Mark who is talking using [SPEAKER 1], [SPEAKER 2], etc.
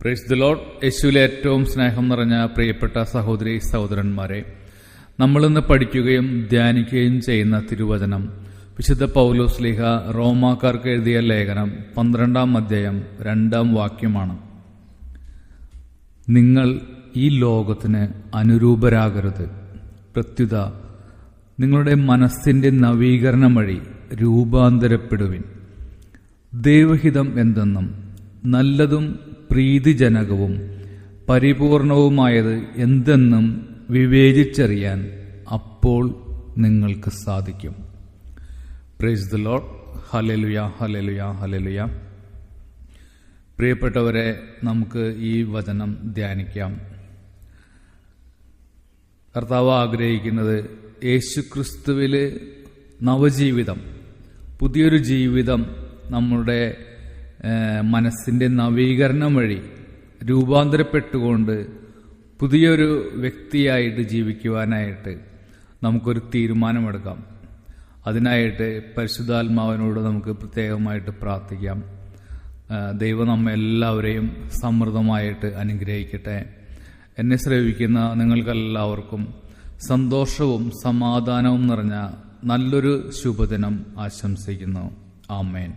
[SPEAKER 1] Praise the Lord. യേശുവിലെ ഏറ്റവും സ്നേഹം നിറഞ്ഞ പ്രിയപ്പെട്ട സഹോദരി സഹോദരന്മാരെ, നമ്മളിന്ന് പഠിക്കുകയും ധ്യാനിക്കുകയും ചെയ്യുന്ന തിരുവചനം വിശുദ്ധ പൗലോസ് ശ്ലീഹ റോമാക്കാർക്ക് എഴുതിയ ലേഖനം 12-ാം അധ്യായം 2-ാം വാക്യമാണ്. നിങ്ങൾ ഈ ലോകത്തിന് അനുരൂപരാകരുത്, പ്രത്യുത നിങ്ങളുടെ മനസ്സിന്റെ നവീകരണം വഴി രൂപാന്തരപ്പെടുവിൻ. ദൈവഹിതം എന്തെന്നും നല്ലതും പ്രീതിജനകവും പരിപൂർണവുമായത് എന്തെന്നും വിവേചിച്ചറിയാൻ അപ്പോൾ നിങ്ങൾക്ക് സാധിക്കും. Praise the Lord. Hallelujah, hallelujah, hallelujah. പ്രിയപ്പെട്ടവരെ, നമുക്ക് ഈ വചനം ധ്യാനിക്കാം. കർത്താവ് ആഗ്രഹിക്കുന്നത് യേശുക്രിസ്തുവിൽ നവജീവിതം, പുതിയൊരു ജീവിതം നമ്മുടെ മനസ്സിന്റെ നവീകരണം വഴി രൂപാന്തരപ്പെട്ടുകൊണ്ട് പുതിയൊരു വ്യക്തിയായിട്ട് ജീവിക്കുവാനായിട്ട് നമുക്കൊരു തീരുമാനമെടുക്കാം. അതിനായിട്ട് പരിശുദ്ധാത്മാവിനോട് നമുക്ക് പ്രത്യേകമായിട്ട് പ്രാർത്ഥിക്കാം. ദൈവം നമ്മെല്ലാവരെയും സമൃദ്ധമായിട്ട് അനുഗ്രഹിക്കട്ടെ. എന്നെ ശ്രവിക്കുന്ന നിങ്ങൾക്കെല്ലാവർക്കും സന്തോഷവും സമാധാനവും നിറഞ്ഞ നല്ലൊരു ശുഭദിനം ആശംസിക്കുന്നു. ആമേൻ.